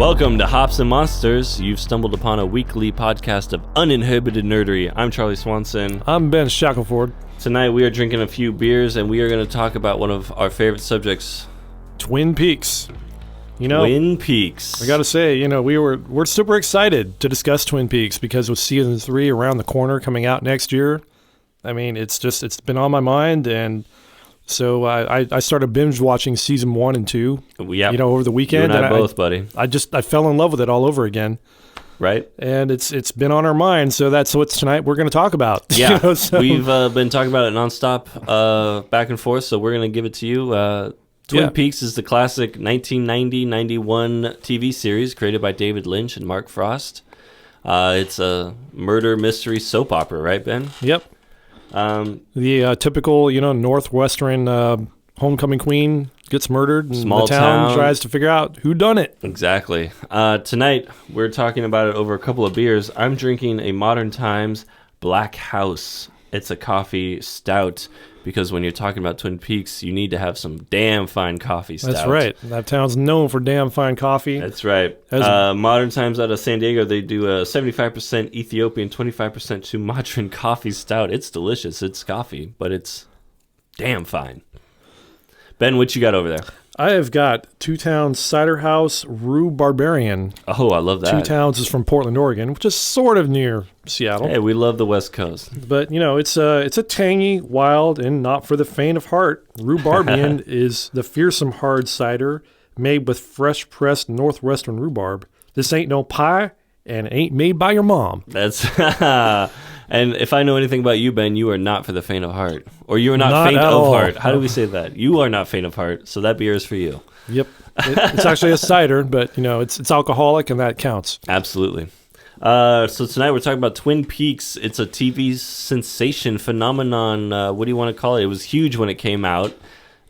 Welcome to Hops and Monsters. You've stumbled upon a weekly podcast of uninhibited nerdery. I'm Charlie Swanson. I'm Ben Shackelford. Tonight we are drinking a few beers and we are going to talk about one of our favorite subjects. Twin Peaks. Twin Peaks. I gotta say, we're super excited to discuss Twin Peaks because with season 3 around the corner coming out next year, I mean, it's been on my mind, and so I started binge watching season 1 and 2. Yep. Over the weekend. You and I both, buddy. I fell in love with it all over again. Right. And it's been on our mind, so that's what tonight we're going to talk about. Yeah. We've been talking about it nonstop, back and forth, so we're going to give it to you. Twin Peaks is the classic 1990-91 TV series created by David Lynch and Mark Frost. It's a murder mystery soap opera, right, Ben? Yep. The typical, Northwestern homecoming queen gets murdered, and Small the town town tries to figure out who done it. Exactly. Tonight, we're talking about it over a couple of beers. I'm drinking a Modern Times Black House. It's a coffee stout, because when you're talking about Twin Peaks, you need to have some damn fine coffee stout. That's right. That town's known for damn fine coffee. That's right. Modern Times out of San Diego, they do a 75% Ethiopian, 25% Sumatran coffee stout. It's delicious. It's coffee, but it's damn fine. Ben, what you got over there? I have got Two Towns Cider House Rue Barbarian. Oh, I love that. Two Towns is from Portland, Oregon, which is sort of near Seattle. Hey, we love the West Coast. But, it's a tangy, wild, and not for the faint of heart. Rue Barbarian is the fearsome hard cider made with fresh pressed Northwestern rhubarb. This ain't no pie, and it ain't made by your mom. That's... And if I know anything about you, Ben, you are not for the faint of heart. Or you are not faint of heart. How do we say that? You are not faint of heart, so that beer is for you. Yep. It's actually a cider, but, it's alcoholic, and that counts. Absolutely. So tonight we're talking about Twin Peaks. It's a TV sensation phenomenon. What do you want to call it? It was huge when it came out.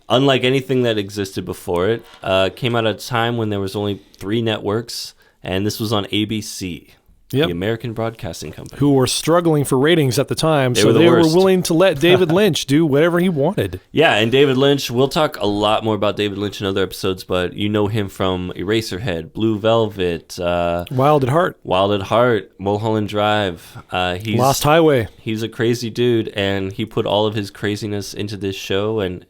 Unlike anything that existed before it. Came out at a time when there was only 3 networks, and this was on ABC. Yep. The American Broadcasting Company. Who were struggling for ratings at the time, they were willing to let David Lynch do whatever he wanted. Yeah, and David Lynch, we'll talk a lot more about David Lynch in other episodes, but you know him from Eraserhead, Blue Velvet, Wild at Heart, Mulholland Drive. He's Lost Highway. He's a crazy dude, and he put all of his craziness into this show, and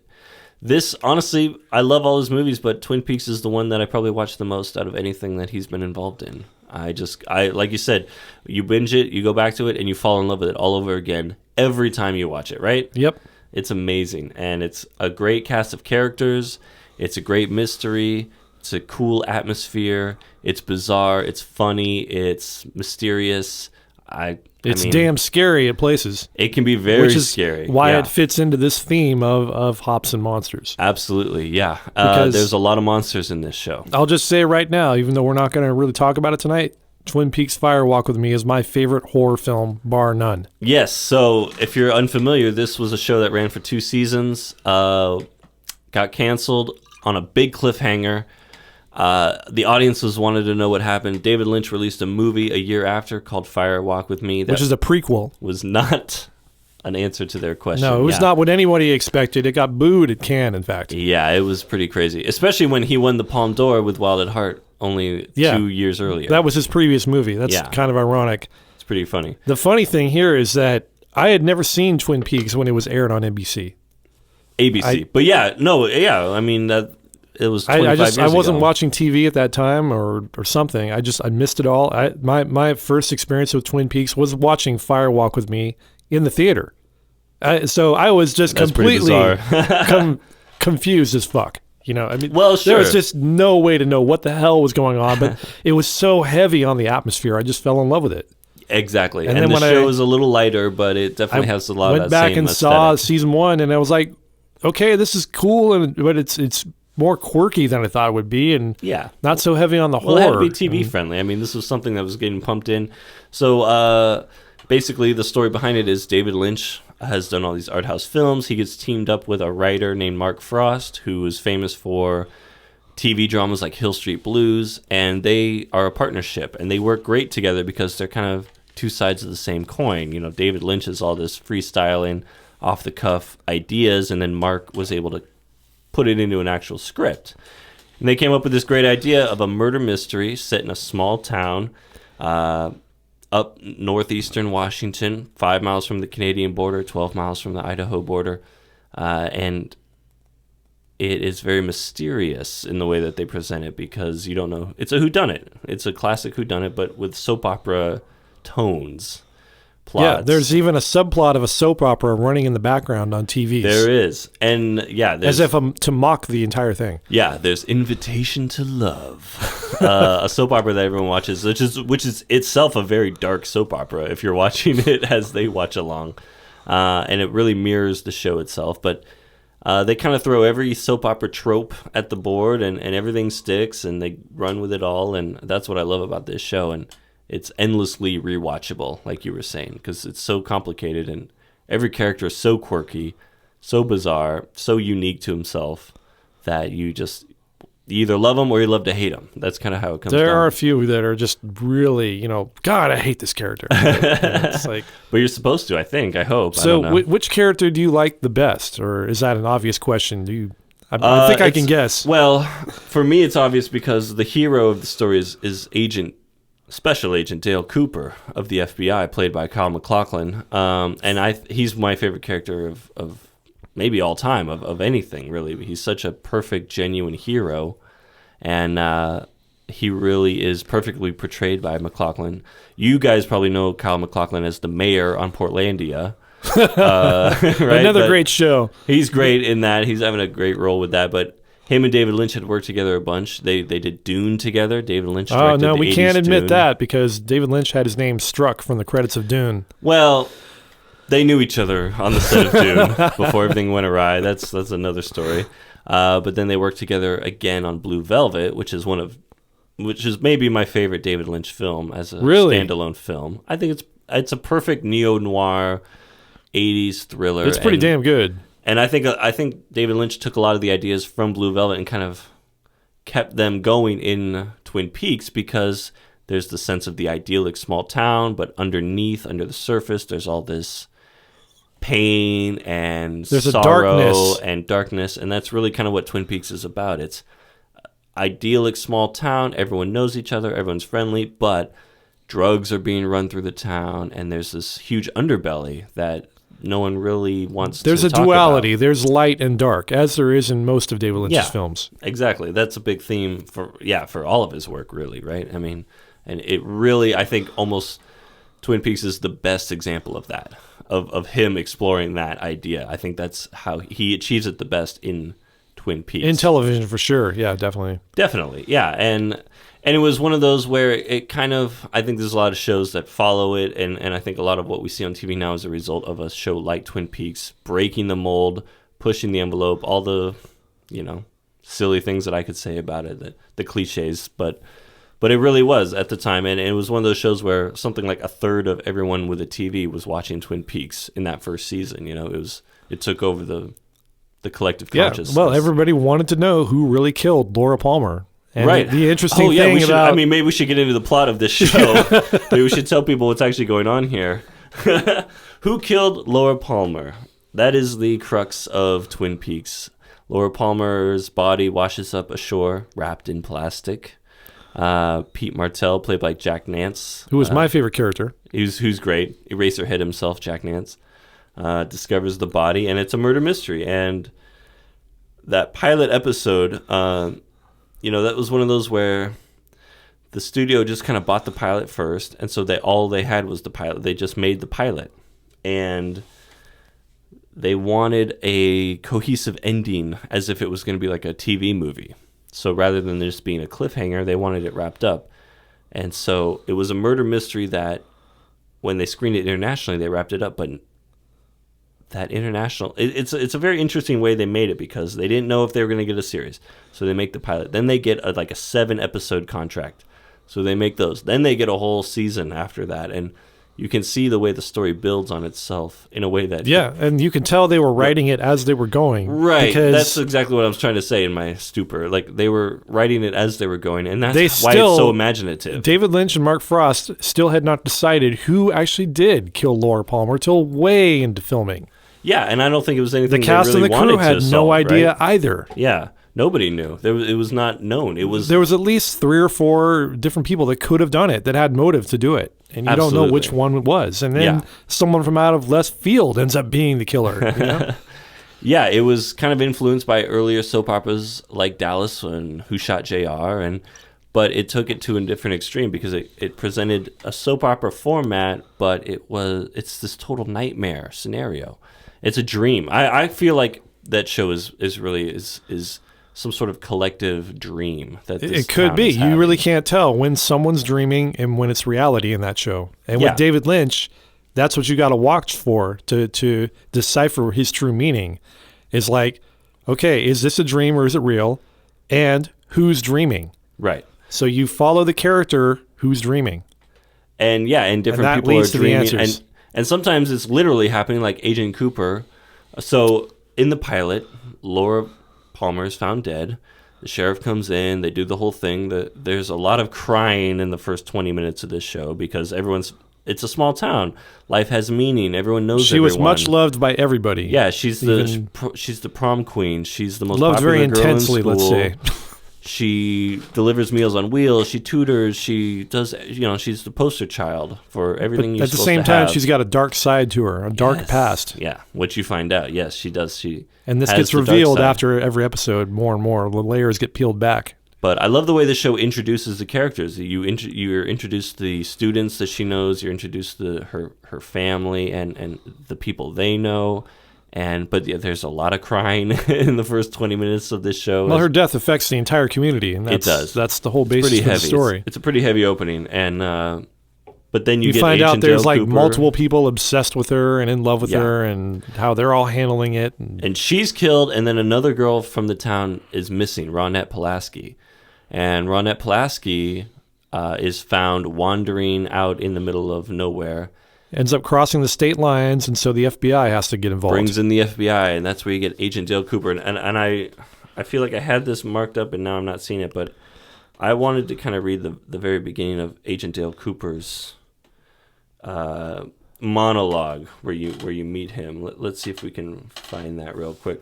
this, honestly, I love all his movies, but Twin Peaks is the one that I probably watch the most out of anything that he's been involved in. I like you said, you binge it, you go back to it, and you fall in love with it all over again every time you watch it, right? Yep. It's amazing, and it's a great cast of characters. It's a great mystery. It's a cool atmosphere. It's bizarre. It's funny. It's mysterious. It's damn scary at places. It can be very scary. Why it fits into this theme of Hops and Monsters. Absolutely, yeah. There's a lot of monsters in this show. I'll just say right now, even though we're not going to really talk about it tonight, Twin Peaks Fire Walk with Me is my favorite horror film, bar none. Yes, so if you're unfamiliar, this was a show that ran for 2 seasons, got canceled on a big cliffhanger. The audiences wanted to know what happened. David Lynch released a movie a year after called Fire Walk with Me. Which is a prequel. Was not an answer to their question. No, it was not what anybody expected. It got booed at Cannes, in fact. Yeah, it was pretty crazy. Especially when he won the Palme d'Or with Wild at Heart only 2 years earlier. That was his previous movie. That's kind of ironic. It's pretty funny. The funny thing here is that I had never seen Twin Peaks when it was aired on NBC. ABC. I mean... It was 25 years ago. I wasn't watching TV at that time or something. I missed it all. My first experience with Twin Peaks was watching Fire Walk with Me in the theater. So I was just completely confused as fuck. There was just no way to know what the hell was going on, but it was so heavy on the atmosphere. I just fell in love with it. Exactly. And then the show was a little lighter, but it definitely has a lot of that same aesthetic. Went back and saw season 1, and I was like, okay, this is cool, but it's more quirky than I thought it would be, and not so heavy on the horror. Well, it had to be TV friendly. I mean, this was something that was getting pumped in. So basically, the story behind it is David Lynch has done all these art house films. He gets teamed up with a writer named Mark Frost, who is famous for TV dramas like Hill Street Blues, and they are a partnership, and they work great together because they're kind of 2 sides of the same coin. David Lynch is all this freestyling, off-the-cuff ideas, and then Mark was able to put it into an actual script. And they came up with this great idea of a murder mystery set in a small town up northeastern Washington, 5 miles from the Canadian border, 12 miles from the Idaho border. And it is very mysterious in the way that they present it because you don't know. It's a whodunit. It's a classic whodunit, but with soap opera tones. Plots. Yeah, there's even a subplot of a soap opera running in the background on TVs. There is. And yeah, as if to mock the entire thing. Yeah, there's Invitation to Love, a soap opera that everyone watches, which is itself a very dark soap opera if you're watching it as they watch along. And it really mirrors the show itself, but they kind of throw every soap opera trope at the board and everything sticks and they run with it all, and that's what I love about this show. And it's endlessly rewatchable, like you were saying, because it's so complicated and every character is so quirky, so bizarre, so unique to himself that you either love him or you love to hate him. That's kind of how it comes down. There are a few that are just really, God, I hate this character. It's like, but you're supposed to, I think. I hope. So I don't know. Which character do you like the best? Or is that an obvious question? I think I can guess. Well, for me, it's obvious because the hero of the story is Special Agent Dale Cooper of the FBI, played by Kyle MacLachlan. And he's my favorite character of maybe all time, of anything, really. He's such a perfect, genuine hero. And he really is perfectly portrayed by MacLachlan. You guys probably know Kyle MacLachlan as the mayor on Portlandia. Right? Another great show. He's great in that. He's having a great role with that. But him and David Lynch had worked together a bunch. They did Dune together. David Lynch directed the 80s we can't admit Dune. that because David Lynch had his name struck from the credits of Dune. Well, they knew each other on the set of Dune before everything went awry. That's another story. But then they worked together again on Blue Velvet, which is maybe my favorite David Lynch film as a standalone film. I think it's a perfect neo-noir 80s thriller. It's pretty damn good. And I think David Lynch took a lot of the ideas from Blue Velvet and kind of kept them going in Twin Peaks because there's the sense of the idyllic small town, but under the surface, there's all this pain and sorrow and darkness, and that's really kind of what Twin Peaks is about. It's idyllic small town, everyone knows each other, everyone's friendly, but drugs are being run through the town, and there's this huge underbelly that no one really wants to talk about. There's a duality. There's light and dark, as there is in most of David Lynch's films. Exactly. That's a big theme for all of his work, really, right? I mean, and it really, I think almost Twin Peaks is the best example of that, of him exploring that idea. I think that's how he achieves it the best in Twin Peaks. In television, for sure. Yeah, definitely. Definitely, yeah. And it was one of those where it kind of, I think there's a lot of shows that follow it, and I think a lot of what we see on TV now is a result of a show like Twin Peaks breaking the mold, pushing the envelope, all the, silly things that I could say about it, the cliches, but it really was at the time, and it was one of those shows where something like a third of everyone with a TV was watching Twin Peaks in that first season. It took over the collective consciousness. Well, everybody wanted to know who really killed Laura Palmer. And right. The interesting thing maybe we should get into the plot of this show. Maybe we should tell people what's actually going on here. Who killed Laura Palmer? That is the crux of Twin Peaks. Laura Palmer's body washes up ashore, wrapped in plastic. Pete Martell, played by Jack Nance, who was my favorite character. Who's great. Eraserhead himself, Jack Nance, discovers the body, and it's a murder mystery. And that pilot episode, that was one of those where the studio just kind of bought the pilot first, and so all they had was the pilot. They just made the pilot, and they wanted a cohesive ending as if it was going to be like a TV movie. So rather than just being a cliffhanger, they wanted it wrapped up. And so it was a murder mystery that when they screened it internationally, they wrapped it up. But that international, it's a very interesting way they made it because they didn't know if they were going to get a series. So they make the pilot. Then they get a 7-episode contract. So they make those. Then they get a whole season after that. And you can see the way the story builds on itself in a way that... Yeah, and you can tell they were writing it as they were going. Right, that's exactly what I was trying to say in my stupor. Like, they were writing it as they were going, and that's why it's so imaginative. David Lynch and Mark Frost still had not decided who actually did kill Laura Palmer till way into filming. Yeah, and I don't think it was anything the cast they really and the crew had no idea either. Yeah. Nobody knew. It was not known. There was at least 3 or 4 different people that could have done it, that had motive to do it. And you don't know which one it was. And then someone from out of left field ends up being the killer. You know? Yeah, it was kind of influenced by earlier soap operas like Dallas and Who Shot JR, but it took it to a different extreme because it presented a soap opera format, but it's this total nightmare scenario. It's a dream. I feel like that show is really some sort of collective dream that this it could be. You really can't tell when someone's dreaming and when it's reality in that show. And with David Lynch, that's what you got to watch for to decipher his true meaning. Is like, okay, is this a dream or is it real? And who's dreaming? Right. So you follow the character who's dreaming. And different people are dreaming. And sometimes it's literally happening, like Agent Cooper. So in the pilot, Laura Palmer is found dead. The sheriff comes in. They do the whole thing. There's a lot of crying in the first 20 minutes of this show because it's a small town. Life has meaning. Everyone knows she was much loved by everybody. Yeah, she's the prom queen. She's the most loved popular very girl intensely, in school. let's say. She delivers Meals on Wheels. She tutors. She does, she's the poster child for everything you're supposed to have. At the same time, she's got a dark side to her, a dark past. Yeah, which you find out. Yes, she does. And this gets revealed after every episode more and more. The layers get peeled back. But I love the way the show introduces the characters. You're introduced to the students that she knows. You're introduced to her family and the people they know. But there's a lot of crying in the first 20 minutes of this show. Well, her death affects the entire community, and it does. That's the whole basis of the story. It's a pretty heavy opening, and but then you get find Agent out there's Dale like Cooper. Multiple people obsessed with her and in love with her, and how they're all handling it. And she's killed, and then another girl from the town is missing, Ronette Pulaski, and Ronette Pulaski is found wandering out in the middle of nowhere. Ends up crossing the state lines, and so the FBI has to get involved. Brings in the FBI, and that's where you get Agent Dale Cooper. And I feel like I had this marked up, and now I'm not seeing it, but I wanted to kind of read the very beginning of Agent Dale Cooper's monologue where you meet him. Let's see if we can find that real quick.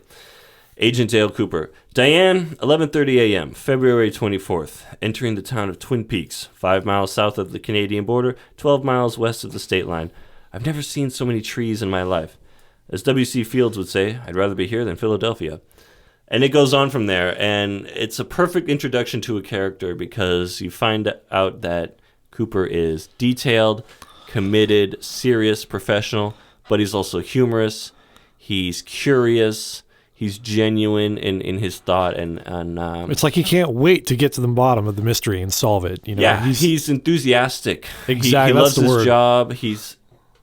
Agent Dale Cooper. Diane, 11:30 a.m., February 24th, entering the town of Twin Peaks, 5 miles south of the Canadian border, 12 miles west of the state line. I've never seen so many trees in my life. As W.C. Fields would say, I'd rather be here than Philadelphia. And it goes on from there, and it's a perfect introduction to a character because you find out that Cooper is detailed, committed, serious, professional, but he's also humorous. He's curious. He's genuine in his thought, and it's like he can't wait to get to the bottom of the mystery and solve it. Yeah, he's enthusiastic. Exactly, he loves that's the his word. job.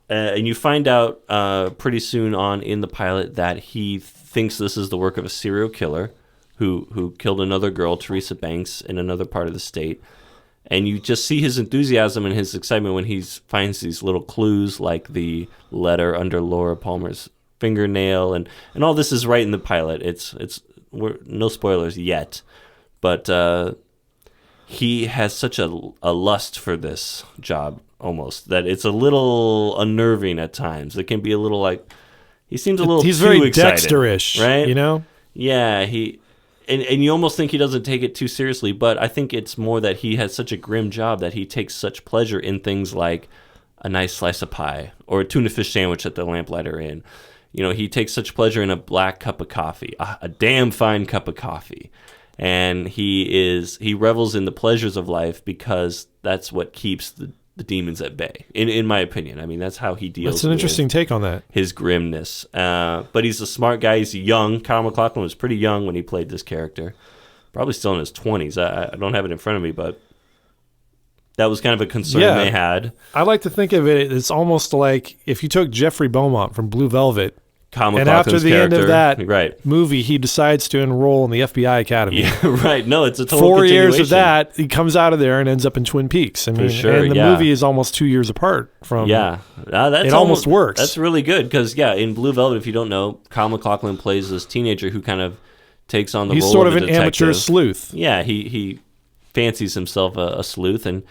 And you find out pretty soon on in the pilot that he thinks this is the work of a serial killer who killed another girl, Teresa Banks, in another part of the state. And you just see his enthusiasm and his excitement when he finds these little clues, like the letter under Laura Palmer's fingernail, and all this is right in the pilot. We're no spoilers yet, but he has such a lust for this job almost that it's a little unnerving at times. It can be a little like he seems a little he's too very excited, Dexter-ish, right? Yeah, and you almost think he doesn't take it too seriously, but I think it's more that he has such a grim job that he takes such pleasure in things like a nice slice of pie or a tuna fish sandwich at the Lamplighter Inn. He takes such pleasure in a black cup of coffee, a damn fine cup of coffee. And he revels in the pleasures of life because that's what keeps the demons at bay, in my opinion. I mean, that's how he deals with That's an interesting take on that. His grimness. But he's a smart guy. He's young. Kyle MacLachlan was pretty young when he played this character. Probably still in his 20s. I don't have it in front of me, but that was kind of a concern they had. I like to think of it, it's almost like if you took Jeffrey Beaumont from Blue Velvet, and after the end of that movie, he decides to enroll in the FBI Academy. Yeah, right. No, it's a total 4 years of that, he comes out of there and ends up in Twin Peaks. I mean, and the movie is almost 2 years apart from. Yeah, it almost works. That's really good because in Blue Velvet, if you don't know, Kyle MacLachlan plays this teenager who kind of takes on the role of a detective. He's sort of an amateur sleuth. Yeah, he fancies himself a sleuth and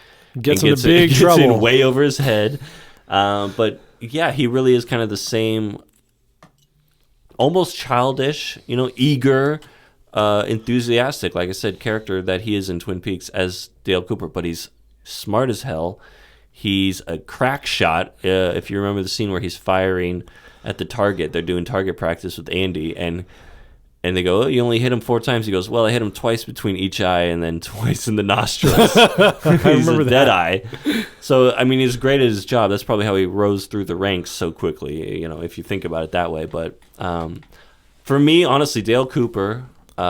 gets into big trouble. In way over his head. But yeah, he really is kind of the same. Almost childish, eager, enthusiastic, like I said, character that he is in Twin Peaks as Dale Cooper, but he's smart as hell. He's a crack shot. If you remember the scene where he's firing at the target, they're doing target practice with Andy, and they go, "Oh, you only hit him 4 times." He goes, "Well, I hit him twice between each eye and then twice in the nostrils." He's a dead eye. So, I mean, he's great at his job. That's probably how he rose through the ranks so quickly, if you think about it that way. But for me, honestly, Dale Cooper,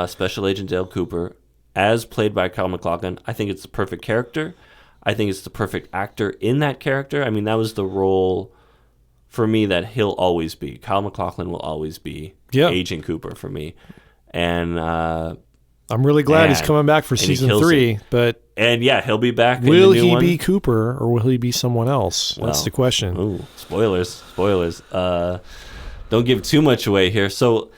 Special Agent Dale Cooper, as played by Kyle MacLachlan, I think it's the perfect character. I think it's the perfect actor in that character. I mean, that was the role for me that he'll always be. Kyle MacLachlan will always be Agent Cooper for me. And I'm really glad he's coming back for season 3. And he'll be back. Will in the new he one. be Cooper or will he be someone else? That's the question. Ooh, spoilers. Don't give too much away here. So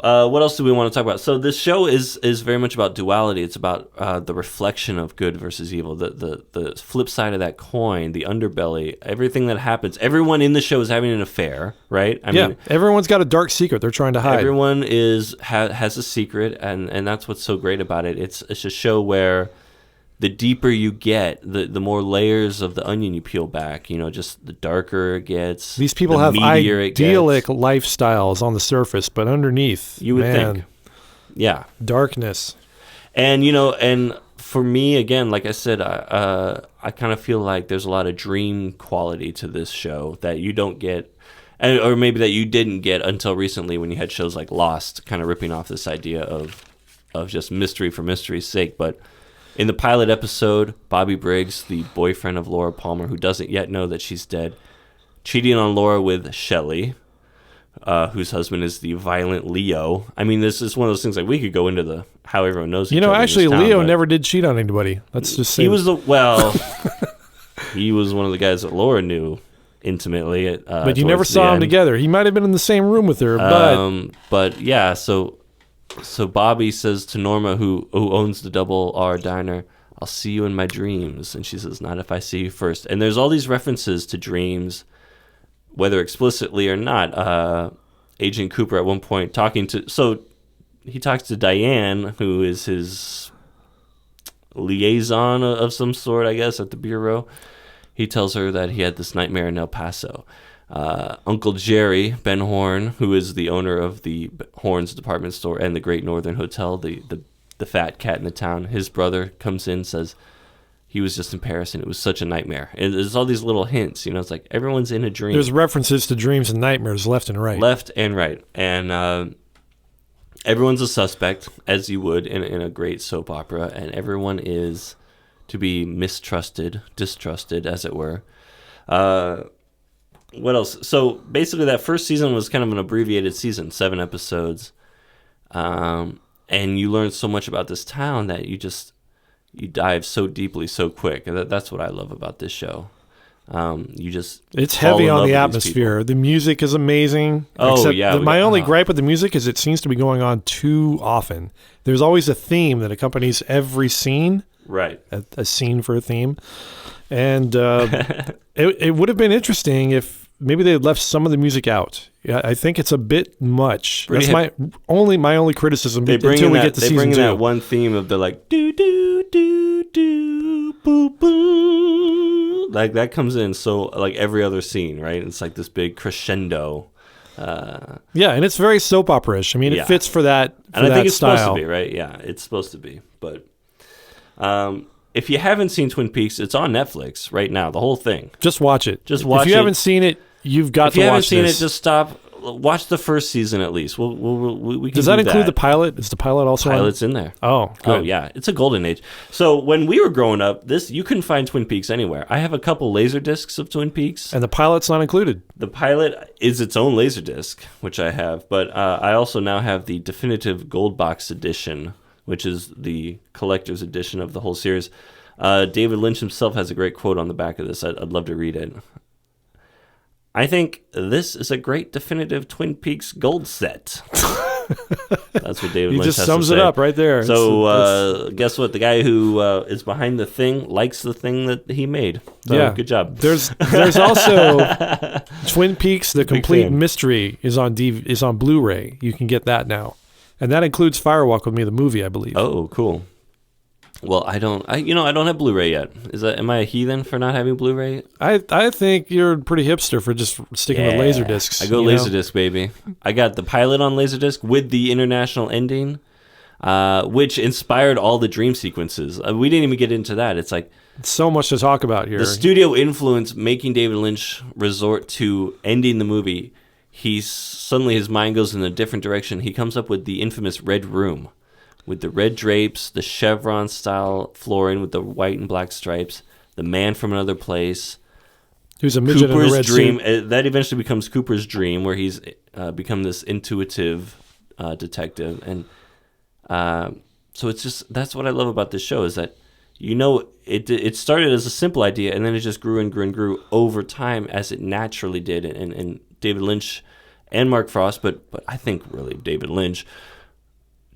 what else do we want to talk about? So this show is very much about duality. It's about the reflection of good versus evil, the flip side of that coin, the underbelly, everything that happens. Everyone in the show is having an affair, right? I mean, everyone's got a dark secret they're trying to hide. Everyone has a secret, and that's what's so great about it. It's a show where the deeper you get, the more layers of the onion you peel back. Just the darker it gets. These people have idyllic lifestyles on the surface, but underneath, you would think, darkness. And and for me, again, like I said, I kind of feel like there's a lot of dream quality to this show that you don't get, or maybe that you didn't get until recently when you had shows like Lost, kind of ripping off this idea of just mystery for mystery's sake, but. In the pilot episode, Bobby Briggs, the boyfriend of Laura Palmer, who doesn't yet know that she's dead, cheating on Laura with Shelley, whose husband is the violent Leo. I mean, this is one of those things, like, we could go into how everyone knows each other actually, in this town, Leo never did cheat on anybody. Let's just say he was he was one of the guys that Laura knew intimately. But you never saw them together. He might have been in the same room with her, but yeah, So Bobby says to Norma, who owns the Double R Diner, "I'll see you in my dreams." And she says, "Not if I see you first." And there's all these references to dreams, whether explicitly or not. Agent Cooper at one point he talks to Diane, who is his liaison of some sort, I guess, at the bureau. He tells her that he had this nightmare in El Paso. Uncle Jerry, Ben Horn, who is the owner of the Horn's department store and the Great Northern Hotel, the fat cat in the town, his brother comes in and says he was just in Paris and it was such a nightmare. And there's all these little hints, it's like everyone's in a dream. There's references to dreams and nightmares left and right. And everyone's a suspect, as you would in a great soap opera, and everyone is to be distrusted, as it were. What else? So basically that first season was kind of an abbreviated season, 7 episodes. And you learn so much about this town that you dive so deeply so quick. And that's what I love about this show. It's heavy on the atmosphere. The music is amazing. My only gripe with the music is it seems to be going on too often. There's always a theme that accompanies every scene. Right. A scene for a theme. And it would have been interesting if maybe they had left some of the music out. Yeah, I think it's a bit much. That's my only criticism until we get to season 2. They bring in that one theme of the like do do do do boo boo, like that comes in so like every other scene, right? It's like this big crescendo. And it's very soap opera-ish. I mean, it fits for that. And I think it's style. Supposed to be, right? Yeah, it's supposed to be. But if you haven't seen Twin Peaks, it's on Netflix right now. The whole thing. Just watch it. If you haven't seen it, you've got to watch this. If you haven't seen it, just stop. Watch the first season at least. We can Does that include the pilot? Is the pilot also Pilot's in there. Oh, good. Oh, yeah. It's a golden age. So when we were growing up, you couldn't find Twin Peaks anywhere. I have a couple laser discs of Twin Peaks. And the pilot's not included. The pilot is its own laser disc, which I have. But I also now have the definitive gold box edition, which is the collector's edition of the whole series. David Lynch himself has a great quote on the back of this. I'd love to read it. "I think this is a great definitive Twin Peaks gold set." That's what David Lynch has to say. He just sums it up right there. So guess what? The guy who is behind the thing likes the thing that he made. So good job. There's also Twin Peaks: The Complete Mystery is on Blu-ray. You can get that now. And that includes Firewalk with Me, the movie, I believe. Oh, cool. Well, I don't have Blu-ray yet. Am I a heathen for not having Blu-ray? I think you're pretty hipster for just sticking with Laserdiscs. I go Laserdisc, baby. I got the pilot on Laserdisc with the international ending, which inspired all the dream sequences. We didn't even get into that. It's like so much to talk about here. The studio influence making David Lynch resort to ending the movie. Suddenly his mind goes in a different direction. He comes up with the infamous Red Room, with the red drapes, the chevron-style flooring with the white and black stripes, the man from another place. Who's a midget Cooper's in a red dream. suit. That eventually becomes Cooper's dream, where he's become this intuitive detective. And so it's just, that's what I love about this show, is that, it started as a simple idea, and then it just grew and grew and grew over time, as it naturally did. And David Lynch and Mark Frost, but I think really David Lynch,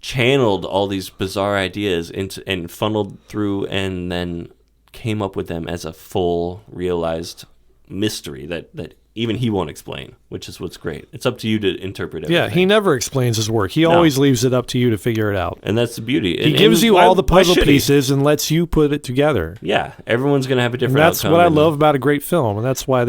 channeled all these bizarre ideas into and funneled through, and then came up with them as a full realized mystery that even he won't explain, which is what's great. It's up to you to interpret everything. Yeah, he never explains his work. He always leaves it up to you to figure it out. And that's the beauty. He gives you all the puzzle pieces and lets you put it together. Yeah, everyone's going to have a different outcome. That's what I love about a great film, and that's why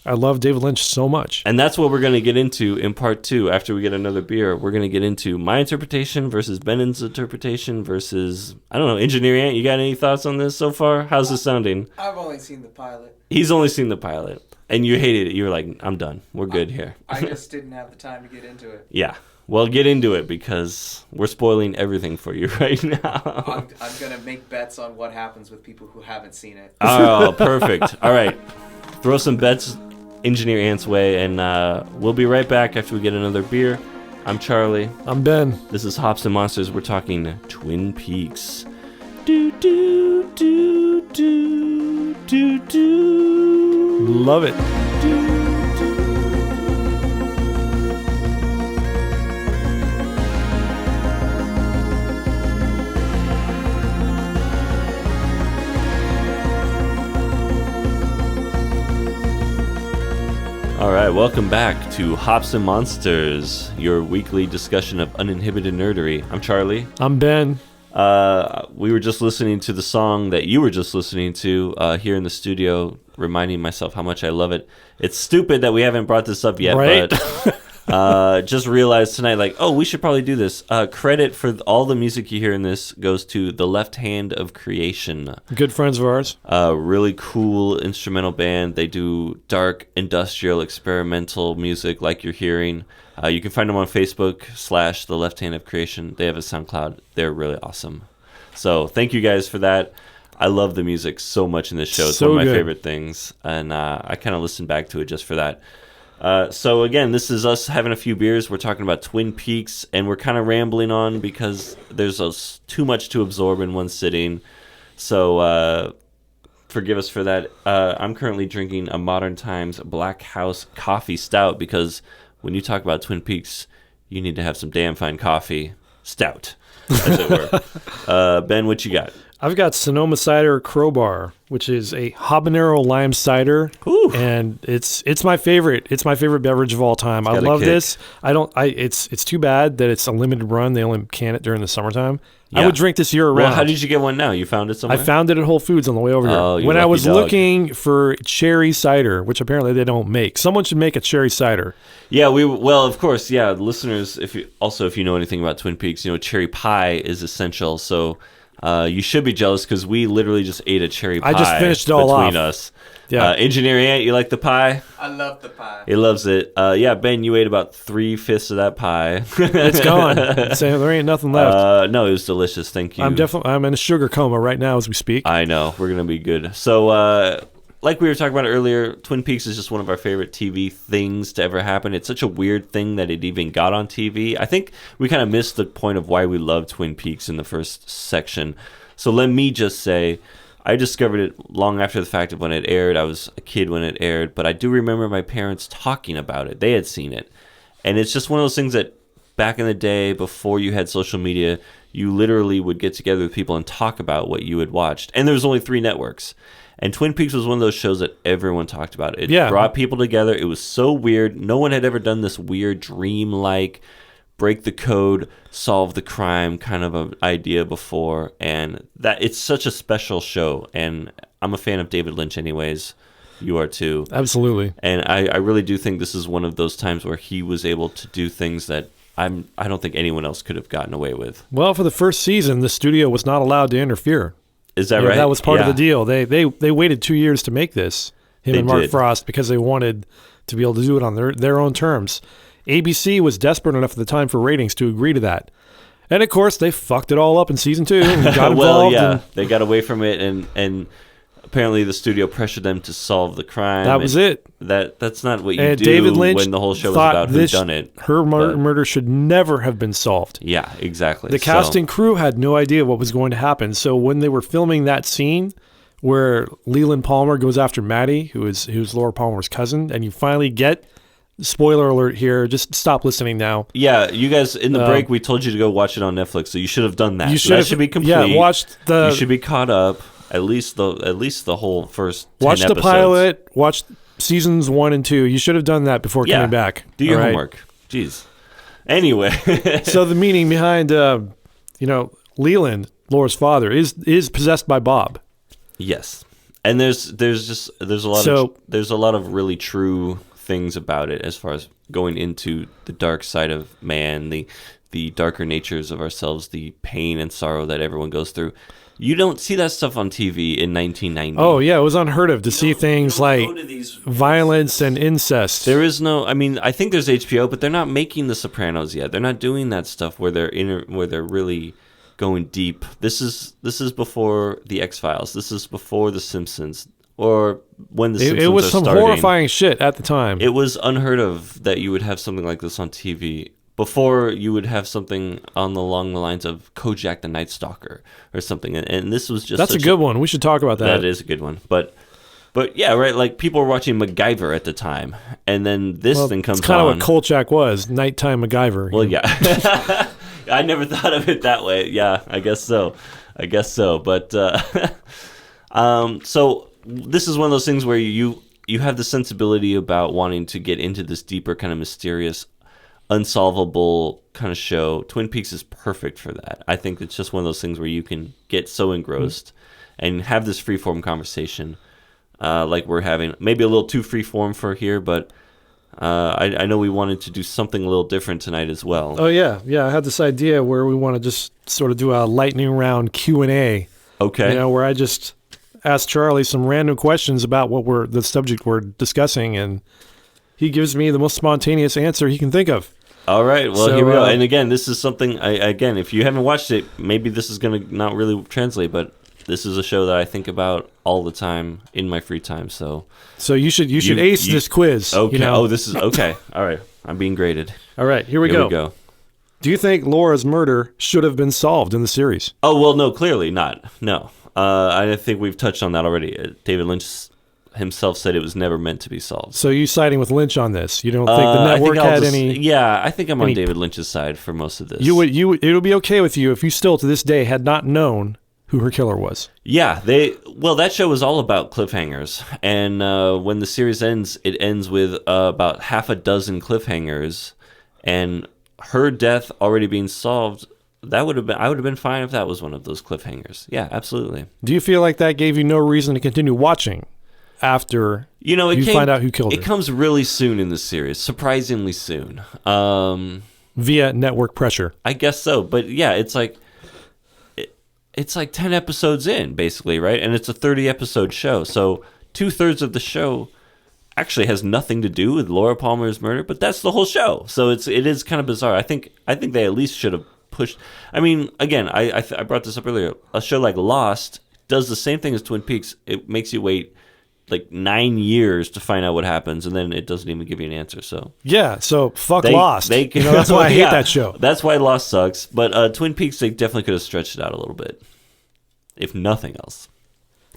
I love David Lynch so much. And that's what we're going to get into in part 2. After we get another beer, we're going to get into my interpretation versus Ben's interpretation versus, I don't know, Engineer Ant. You got any thoughts on this so far? How's this sounding? I've only seen the pilot. He's only seen the pilot. And you hated it. You were like, I'm done. We're good here. I just didn't have the time to get into it. Yeah. Well, get into it, because we're spoiling everything for you right now. I'm going to make bets on what happens with people who haven't seen it. Oh, perfect. All right. Throw some bets Engineer Ant's way, and we'll be right back after we get another beer. I'm Charlie. I'm Ben. This is Hops and Monsters. We're talking Twin Peaks. Do, do, do, do, do, do. Love it. All right, welcome back to Hops and Monsters, your weekly discussion of uninhibited nerdery. I'm Charlie. I'm Ben. We were just listening to the song that you were just listening to here in the studio, reminding myself how much I love it. It's stupid that we haven't brought this up yet, right? But just realized tonight, we should probably do this. Credit for all the music you hear in this goes to The Left Hand of Creation. Good friends of ours. Really cool instrumental band. They do dark, industrial, experimental music like you're hearing. You can find them on Facebook / The Left Hand of Creation. They have a SoundCloud. They're really awesome. So thank you guys for that. I love the music so much in this show. It's one of my favorite things. And I kind of listened back to it just for that. So again, this is us having a few beers. We're talking about Twin Peaks, and we're kind of rambling on because there's too much to absorb in one sitting. So forgive us for that. I'm currently drinking a Modern Times Black House Coffee Stout, because when you talk about Twin Peaks, you need to have some damn fine coffee. Stout, as it were. Ben, what you got? I've got Sonoma Cider Crowbar, which is a habanero lime cider. Ooh. And it's my favorite. It's my favorite beverage of all time. I love this. It's too bad that it's a limited run. They only can it during the summertime. Yeah. I would drink this year round. Well, how did you get one now? You found it somewhere? I found it at Whole Foods on the way over here. When I was looking for cherry cider, which apparently they don't make. Someone should make a cherry cider. Yeah, of course, yeah. Listeners, if you know anything about Twin Peaks, cherry pie is essential. So you should be jealous, because we literally just ate a cherry pie. I just finished it all between off. us. Yeah. Engineer Ant, you like the pie? I love the pie. He loves it. Yeah, Ben, you ate about 3/5 of that pie. It's gone. So there ain't nothing left. No, it was delicious. Thank you. I'm in a sugar coma right now as we speak. I know. We're gonna be good. So, like we were talking about earlier, Twin Peaks is just one of our favorite TV things to ever happen. It's such a weird thing that it even got on TV. I think we kind of missed the point of why we love Twin Peaks in the first section. So let me just say, I discovered it long after the fact of when it aired. I was a kid when it aired, but I do remember my parents talking about it. They had seen it. And it's just one of those things that back in the day, before you had social media, you literally would get together with people and talk about what you had watched. And there was only 3 networks. And Twin Peaks was one of those shows that everyone talked about. It brought people together. It was so weird. No one had ever done this weird dream-like break the code, solve the crime kind of an idea before, and that it's such a special show. And I'm a fan of David Lynch anyways. You are too. Absolutely. And I really do think this is one of those times where he was able to do things that I don't think anyone else could have gotten away with. Well, for the first season, the studio was not allowed to interfere. Is that right? That was part of the deal. They waited 2 years to make this, and Mark Frost, because they wanted to be able to do it on their own terms. ABC was desperate enough at the time for ratings to agree to that. And, of course, they fucked it all up in season 2 and got involved. Well, yeah, they got away from it, and apparently the studio pressured them to solve the crime. That was it. That's not what you do David Lynch when the whole show is about who done it. Her murder should never have been solved. Yeah, exactly. The cast and crew had no idea what was going to happen. So when they were filming that scene where Leland Palmer goes after Maddie, who's Laura Palmer's cousin, and you finally get... Spoiler alert here. Just stop listening now. Yeah, you guys, in the break, we told you to go watch it on Netflix, so you should have done that. That should be complete. Yeah, you should be caught up. At least the whole first 10 watch the episodes. pilot. Watch seasons 1 and 2. You should have done that before coming back. Do your homework. Jeez. Anyway, so the meaning behind, Leland, Laura's father, is possessed by Bob. Yes, and there's a lot of really true things about it as far as going into the dark side of man, the darker natures of ourselves, the pain and sorrow that everyone goes through. You don't see that stuff on TV in 1990. Oh yeah, it was unheard of to see things like violence and incest. There is no. I mean, I think there's HBO, but they're not making The Sopranos yet. They're not doing that stuff where they're really going deep. This is before the X-Files. This is before The Simpsons. Or when the Simpsons it was some starting. horrifying shit at the time. It was unheard of that you would have something like this on TV. Before, you would have something along the lines of Kojak the Night Stalker or something. And this was just... That's a good one. We should talk about that. That is a good one. But yeah, right, like people were watching MacGyver at the time. And then this thing comes on. It's kind of what Kolchak was, nighttime MacGyver. Well, yeah. I never thought of it that way. Yeah, I guess so. But so... This is one of those things where you have the sensibility about wanting to get into this deeper kind of mysterious, unsolvable kind of show. Twin Peaks is perfect for that. I think it's just one of those things where you can get so engrossed and have this freeform conversation like we're having. Maybe a little too freeform for here, but I know we wanted to do something a little different tonight as well. Oh, yeah. Yeah, I had this idea where we want to just sort of do a lightning round Q&A. Okay. Where I just... ask Charlie some random questions about the subject we're discussing, and he gives me the most spontaneous answer he can think of. All right, well, here we go. And again, this is something, if you haven't watched it, maybe this is going to not really translate, but this is a show that I think about all the time in my free time. So you should ace this quiz. Okay. Oh, this is okay. All right, I'm being graded. All right, here we go. Do you think Laura's murder should have been solved in the series? Oh, well, no, clearly not. No. I think we've touched on that already. David Lynch himself said it was never meant to be solved. So you siding with Lynch on this? You don't think the network had any... Yeah, I think I'm on David Lynch's side for most of this. It would be okay with you if you still to this day had not known who her killer was. Yeah, that show was all about cliffhangers. And when the series ends, it ends with about half a dozen cliffhangers. And her death already being solved... I would have been fine if that was one of those cliffhangers. Yeah, absolutely. Do you feel like that gave you no reason to continue watching after you find out who killed her? It comes really soon in the series, surprisingly soon. Via network pressure. I guess so, but yeah, it's like 10 episodes in, basically, right? And it's a 30-episode show, so 2/3 of the show actually has nothing to do with Laura Palmer's murder, but that's the whole show. So it is kind of bizarre. I think they at least should have pushed. I mean, again, I brought this up earlier. A show like Lost does the same thing as Twin Peaks. It makes you wait like 9 years to find out what happens, and then it doesn't even give you an answer. So yeah, so fuck Lost. That's why I hate that show. That's why Lost sucks. But Twin Peaks, they definitely could have stretched it out a little bit, if nothing else.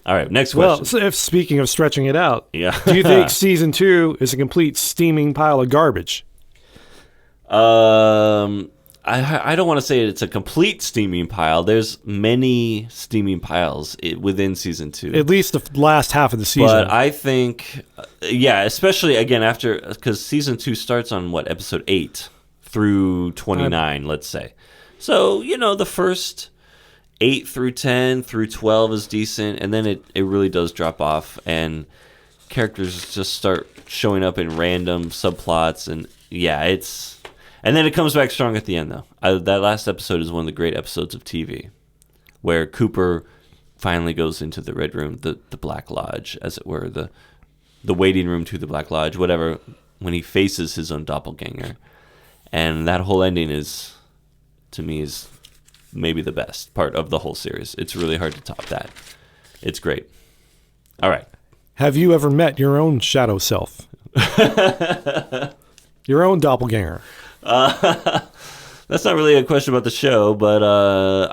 All right, next question. Well, so if speaking of stretching it out, yeah. Do you think season 2 is a complete steaming pile of garbage? I don't want to say it's a complete steaming pile. There's many steaming piles within season 2. At least the last half of the season. But I think, especially again after, because season 2 starts on episode 8. through 29, let's say. So, the first 8 through 10 through 12 is decent, and then it really does drop off, and characters just start showing up in random subplots, and and then it comes back strong at the end, though. That last episode is one of the great episodes of TV, where Cooper finally goes into the Red Room, the Black Lodge, as it were, the waiting room to the Black Lodge, whatever, when he faces his own doppelganger. And that whole ending to me, is maybe the best part of the whole series. It's really hard to top that. It's great. All right. Have you ever met your own shadow self? Your own doppelganger? That's not really a question about the show, but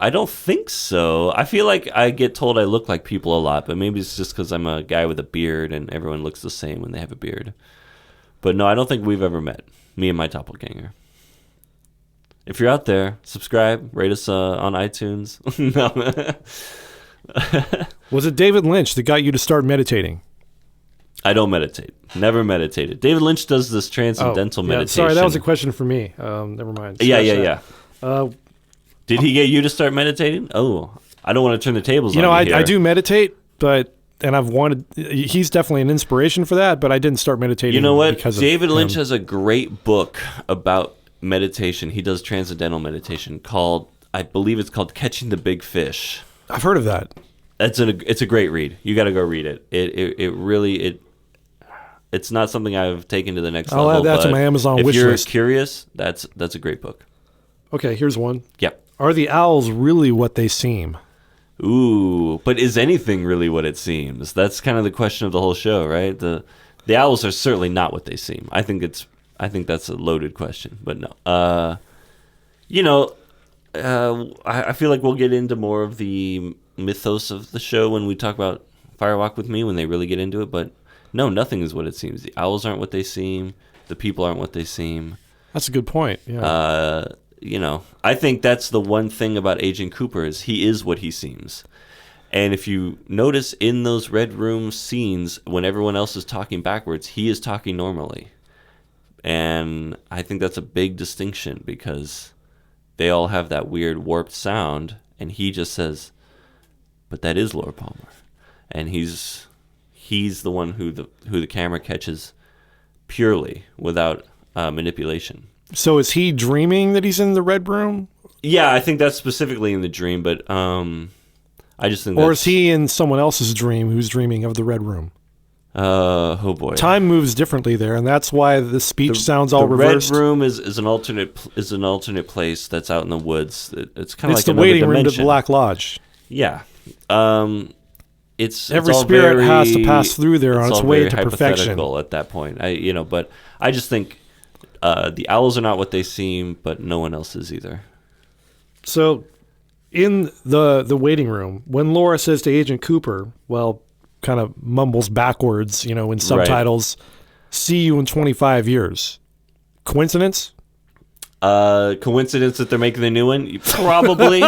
I don't think so. I feel like I get told I look like people a lot, but maybe it's just because I'm a guy with a beard and everyone looks the same when they have a beard. But no, I don't think we've ever met, me and my doppelganger. If you're out there, subscribe, rate us on iTunes. No. Was it David Lynch that got you to start meditating? I don't meditate. Never meditated. David Lynch does this transcendental meditation. Sorry, that was a question for me. Never mind. Yeah. Did he get you to start meditating? Oh, I don't want to turn the tables on you here. I do meditate, and I've wanted. He's definitely an inspiration for that, but I didn't start meditating. You know what? David Lynch has a great book about meditation. He does transcendental meditation I believe it's called Catching the Big Fish. I've heard of that. It's a great read. You got to go read it. It really it's not something I've taken to the next level. I'll add that to my Amazon wish list. If you're curious, that's a great book. Okay, here's one. Yep. Are the owls really what they seem? Ooh, but is anything really what it seems? That's kind of the question of the whole show, right? The owls are certainly not what they seem. I think that's a loaded question, but no. I feel like we'll get into more of the mythos of the show when we talk about Firewalk with Me, when they really get into it, but no, nothing is what it seems. The owls aren't what they seem. The people aren't what they seem. That's a good point. Yeah. I think that's the one thing about Agent Cooper is he is what he seems. And if you notice in those Red Room scenes, when everyone else is talking backwards, he is talking normally. And I think that's a big distinction because they all have that weird warped sound, and he just says, but that is Laura Palmer. And he's the one who the camera catches purely without manipulation. So is he dreaming that he's in the Red Room? Yeah, I think that's specifically in the dream, but I just think Or is he in someone else's dream who's dreaming of the Red Room? Oh boy. Time moves differently there, and that's why the speech sounds all reversed. The Red Room is an alternate place that's out in the woods. It's kind of like the another waiting dimension. room to the Black Lodge. Yeah. It's every all spirit has to pass through there on its way to perfection. At that point, but I just think the owls are not what they seem, but no one else is either. So, in the waiting room, when Laura says to Agent Cooper, kind of mumbles backwards, in subtitles, "See you in 25 years." Coincidence? Coincidence that they're making the new one? Probably.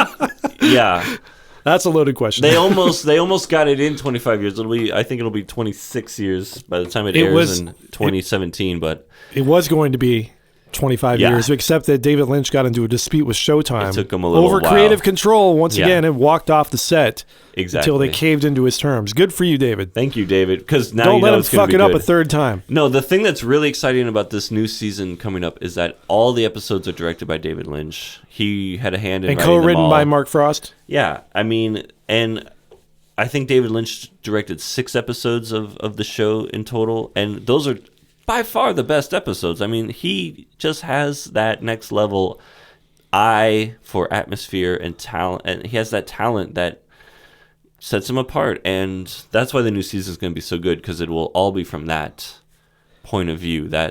Yeah. That's a loaded question. They almost got it in 25 years. I think it'll be 26 years by the time it airs in 2017. But it was going to be 25 years, except that David Lynch got into a dispute with Showtime. It took him a little over while. Creative control once again, and walked off the set until they caved into his terms. Good for you, David. Thank you, David. Because now don't let him it's gonna fuck be it up good. a third time. No, the thing that's really exciting about this new season coming up is that all the episodes are directed by David Lynch. He had a hand in and writing them co-written all. by Mark Frost. Yeah, and I think David Lynch directed 6 episodes of the show in total, and those are by far the best episodes. I mean, he just has that next level eye for atmosphere and talent, and he has that talent that sets him apart, and that's why the new season is going to be so good, because it will all be from that point of view, that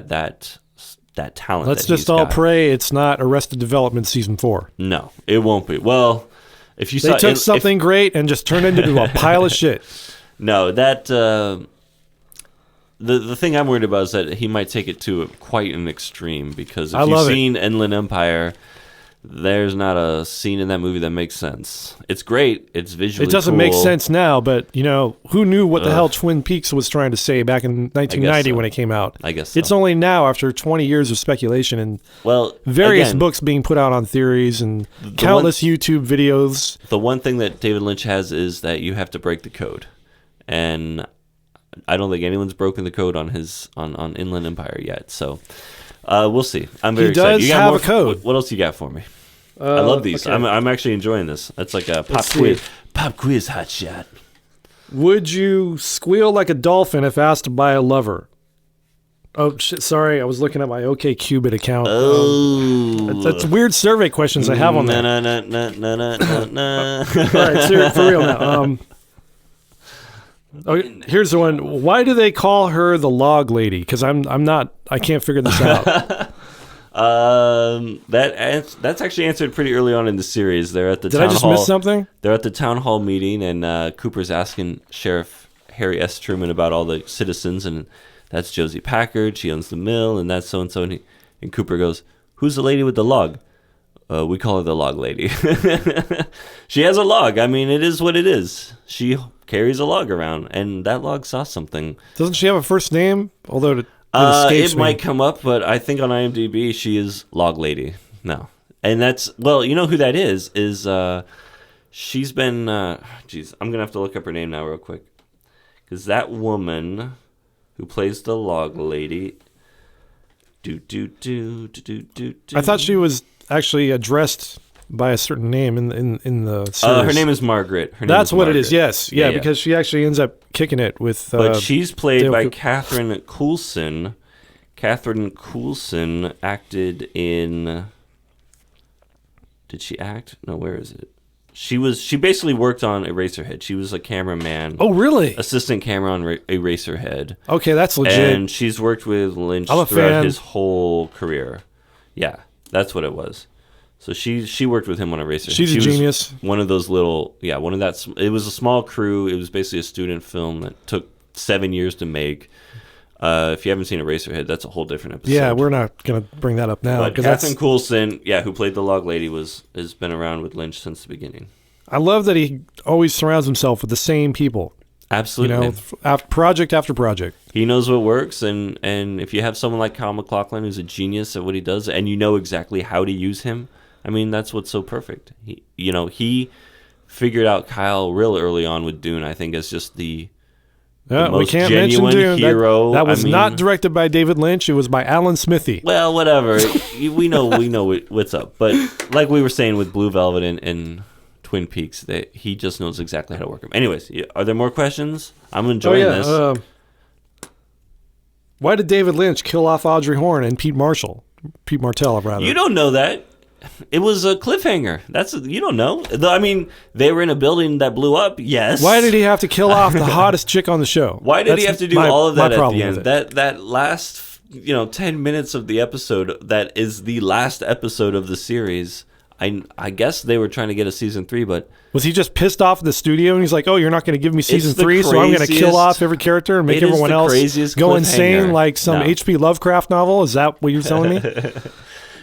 talent. Let's just all pray it's not Arrested Development season 4. No, it won't be. Well, if you they took something great and just turned it into a pile of shit. No, that the thing I'm worried about is that he might take it to quite an extreme, because if you've seen Inland Empire, there's not a scene in that movie that makes sense. It's great. It's visually It doesn't cool. make sense now, but, who knew what the hell Twin Peaks was trying to say back in 1990 when it came out? I guess so. It's only now, after 20 years of speculation and various books being put out on theories and countless YouTube videos. The one thing that David Lynch has is that you have to break the code. And I don't think anyone's broken the code on Inland Empire yet. So we'll see. I'm very excited. He does have a code. What else you got for me? I love these. Okay. I'm actually enjoying this. That's like a pop quiz hot shot. Would you squeal like a dolphin if asked by a lover? Oh, shit, sorry. I was looking at my OkCupid account. Oh. That's weird survey questions I have on there. No. All right, for real now. Here's the one. Why do they call her the log lady? Because I can't figure this out. That's actually answered pretty early on in the series. They're at the Did town I just hall. miss something? They're at the town hall meeting, and Cooper's asking Sheriff Harry S. Truman about all the citizens, and that's Josie Packard. She owns the mill, and that's so and so. And Cooper goes, "Who's the lady with the log?" We call her the log lady. She has a log. I mean, it is what it is. She carries a log around, and that log saw something. Doesn't she have a first name? Although it might come up, but I think on IMDb she is Log Lady. No, and that's you know who that is? She's been. I'm gonna have to look up her name now real quick, because that woman who plays the Log Lady. I thought she was actually addressed by a certain name in the series. Her name is Margaret. That's what it is. Yes, yeah, because she actually ends up kicking it with. But she's played by Catherine Coulson. Catherine Coulson acted in. Did she act? No, where is it? She basically worked on Eraserhead. She was a cameraman. Oh, really? Assistant camera on Eraserhead. Okay, that's legit. And she's worked with Lynch throughout his whole career. Yeah, that's what it was. So she worked with him on Eraserhead. She's a genius. One of those little, it was a small crew. It was basically a student film that took 7 years to make. If you haven't seen Eraserhead, that's a whole different episode. Yeah, we're not going to bring that up now. But Catherine Coulson, who played the Log Lady, has been around with Lynch since the beginning. I love that he always surrounds himself with the same people. Absolutely. Project after project. He knows what works, and if you have someone like Kyle MacLachlan who's a genius at what he does, and you know exactly how to use him, I mean, that's what's so perfect. He figured out Kyle real early on with Dune, I think, as just the most genuine hero. That was not directed by David Lynch. It was by Alan Smithy. Well, whatever. we know what's up. But like we were saying with Blue Velvet and Twin Peaks, that he just knows exactly how to work them. Anyways, are there more questions? I'm enjoying this. Why did David Lynch kill off Audrey Horne and Pete Martell, rather? You don't know that. It was a cliffhanger. You don't know. I mean, they were in a building that blew up. Yes. Why did he have to kill off the hottest chick on the show? Why did he have to do all of that at the end? That last 10 minutes of the episode, that is the last episode of the series. I guess they were trying to get a season 3, but was he just pissed off at the studio and he's like, "Oh, you're not going to give me season 3, so I'm going to kill off every character and make everyone else go insane like some H.P. Lovecraft novel"? Is that what you're telling me?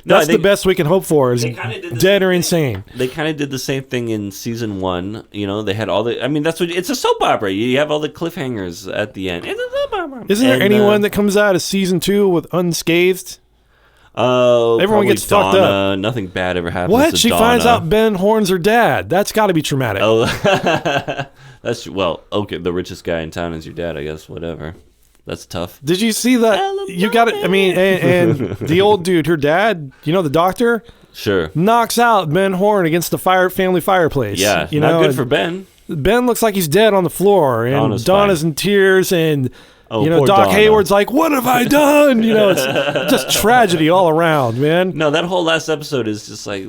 That's the best we can hope for, is dead or insane. They kind of did the same thing in season 1. They had all the... I mean, it's a soap opera. You have all the cliffhangers at the end. It's a soap opera. Isn't there anyone that comes out of season 2 with unscathed? Everyone gets fucked up. Nothing bad ever happens. What? She finds out Ben Horne's her dad. That's got to be traumatic. Oh, that's... Well, okay, the richest guy in town is your dad, I guess. Whatever. That's tough. Did you see that? You got it. I mean, and the old dude, her dad, the doctor, sure, knocks out Ben Horne against the family fireplace. Yeah, not good for Ben. Ben looks like he's dead on the floor, and Donna's in tears, and Doc Donna. Hayward's like, "What have I done?" It's just tragedy all around, man. No, that whole last episode is just like.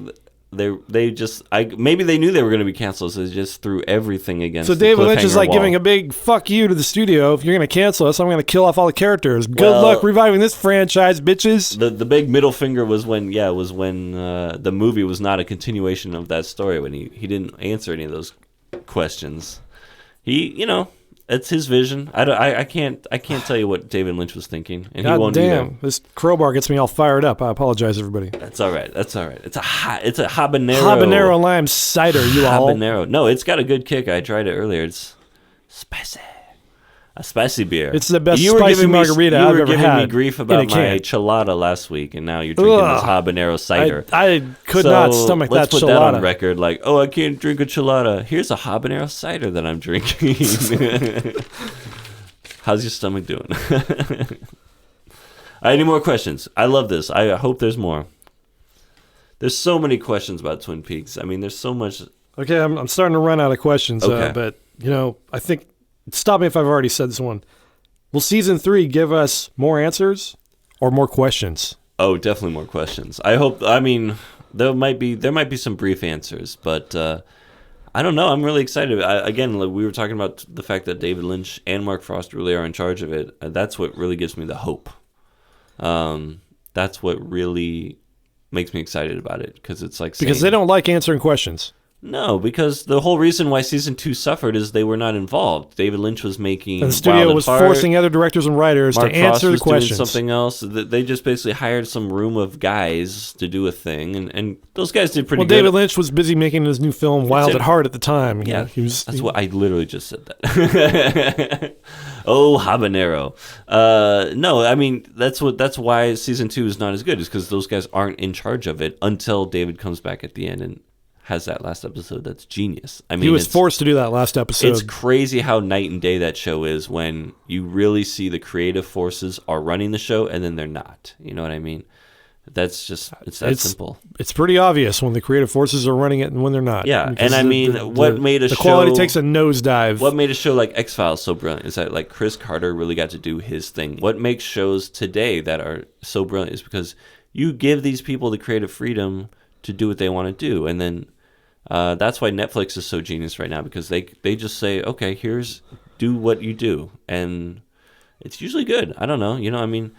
Maybe they knew they were going to be canceled, so they just threw everything against. So David Lynch is like giving a big fuck you to the studio. If you're going to cancel us, I'm going to kill off all the characters. Good luck reviving this franchise, bitches. The big middle finger was when the movie was not a continuation of that story, when he didn't answer any of those questions. He It's his vision. I can't tell you what David Lynch was thinking, and he God won't damn, either. this crowbar gets me all fired up. I apologize, everybody. That's all right. It's a habanero. Habanero lime cider, you all. Habanero. No, it's got a good kick. I tried it earlier. It's spicy. A spicy beer. It's the best spicy margarita I've ever had. You were giving me grief about my chelada last week, and now you're drinking this habanero cider. I could not stomach that chelada. Let's put that on record. Like, oh, I can't drink a chelada. Here's a habanero cider that I'm drinking. How's your stomach doing? All right, any more questions? I love this. I hope there's more. There's so many questions about Twin Peaks. I mean, there's so much. Okay, I'm starting to run out of questions, Okay. but, I think, stop me if I've already said this one. Will season 3 give us more answers or more questions? Oh, definitely more questions. I mean, there might be some brief answers, but I don't know. I'm really excited. Again, we were talking about the fact that David Lynch and Mark Frost really are in charge of it. That's what really gives me the hope. That's what really makes me excited about it, because it's like because they don't like answering questions. No, because the whole reason why season 2 suffered is they were not involved. David Lynch was making and the studio was forcing other directors and writers Mark to answer Frost the questions. Doing something else. They just basically hired some room of guys to do a thing, and those guys did pretty good. Well, David Lynch was busy making his new film Wild at Heart at the time. Yeah, that's what I literally just said that. Oh, habanero. No, I mean that's why season 2 is not as good, is because those guys aren't in charge of it until David comes back at the end and has that last episode that's genius. I mean, he was forced to do that last episode. It's crazy how night and day that show is when you really see the creative forces are running the show and then they're not. You know what I mean? It's that simple. It's pretty obvious when the creative forces are running it and when they're not. Yeah, and I mean, what made a show... The quality takes a nosedive. What made a show like X-Files so brilliant is that like Chris Carter really got to do his thing. What makes shows today that are so brilliant is because you give these people the creative freedom to do what they want to do, and then that's why Netflix is so genius right now, because they just say, okay, do what you do, and it's usually good. I don't know, I mean,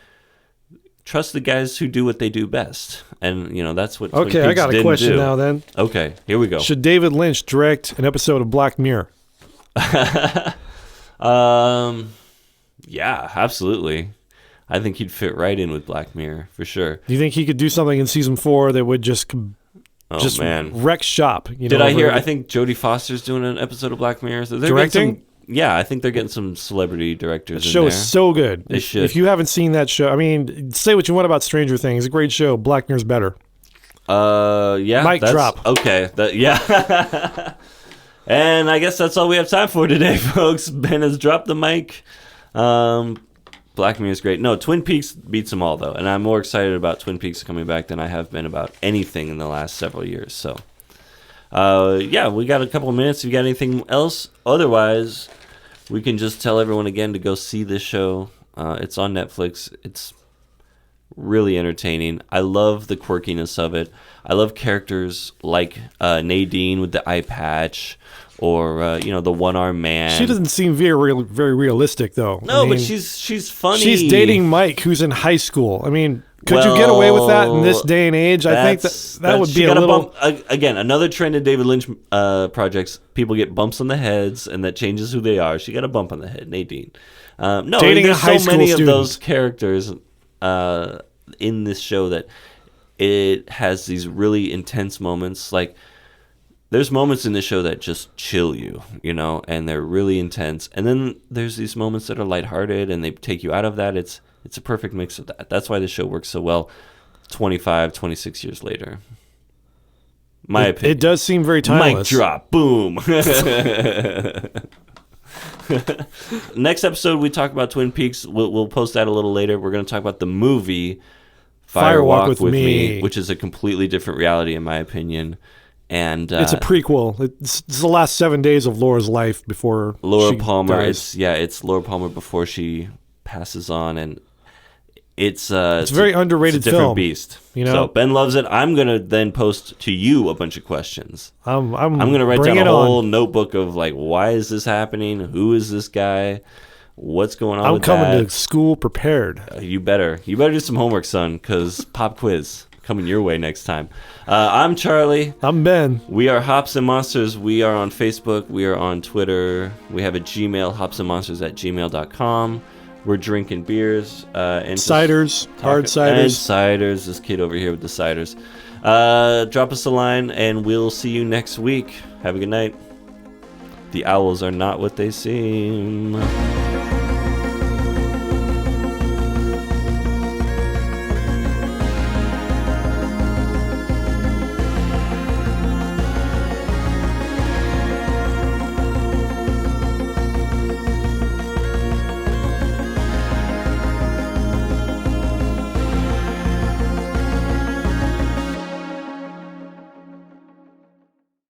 trust the guys who do what they do best, and that's what. Okay, I got a question now. Then, okay, here we go. Should David Lynch direct an episode of Black Mirror? Yeah, absolutely. I think he'd fit right in with Black Mirror for sure. Do you think he could do something in season 4 that would just wreck shop? Did I hear? I think Jodie Foster's doing an episode of Black Mirror. So directing? Yeah, I think they're getting some celebrity directors. The show is so good. They should. If you haven't seen that show, I mean, say what you want about Stranger Things. It's a great show. Black Mirror's better. Yeah. Mic drop. Okay. Yeah. And I guess that's all we have time for today, folks. Ben has dropped the mic. Black Mirror is great. No, Twin Peaks beats them all, though. And I'm more excited about Twin Peaks coming back than I have been about anything in the last several years. So, yeah, we got a couple of minutes. If you got anything else? Otherwise, we can just tell everyone again to go see this show. It's on Netflix. It's really entertaining. I love the quirkiness of it. I love characters like Nadine with the eye patch, or the one-armed man. She doesn't seem very realistic, though. No, but she's funny. She's dating Mike, who's in high school. I mean, could you get away with that in this day and age? I think that would be a little... Again, another trend in David Lynch projects, people get bumps on the heads, and that changes who they are. She got a bump on the head, Nadine. No, dating there's a high so many school of student. those characters in this show that it has these really intense moments. Like, there's moments in the show that just chill you, and they're really intense. And then there's these moments that are lighthearted and they take you out of that. It's a perfect mix of that. That's why the show works so well 25, 26 years later. My opinion. It does seem very timeless. Mic drop. Boom. Next episode, we talk about Twin Peaks. We'll post that a little later. We're going to talk about the movie Fire Walk with Me, which is a completely different reality, in my opinion. And it's a prequel. It's the last 7 days of Laura's life before Laura she Palmer. dies. It's Laura Palmer before she passes on, and it's a very underrated it's a different film. Beast. So Ben loves it. I'm gonna then post to you a bunch of questions. I'm gonna write down a whole notebook of like, why is this happening? Who is this guy? What's going on? I'm coming to school prepared. You better do some homework, son, because pop quiz coming your way next time. I'm Charlie. I'm Ben. We are Hops and Monsters. We are on Facebook. We are on Twitter. We have a Gmail, hopsandmonsters@gmail.com. We're drinking beers. And ciders, hard ciders. And ciders. This kid over here with the ciders. Drop us a line, and we'll see you next week. Have a good night. The owls are not what they seem.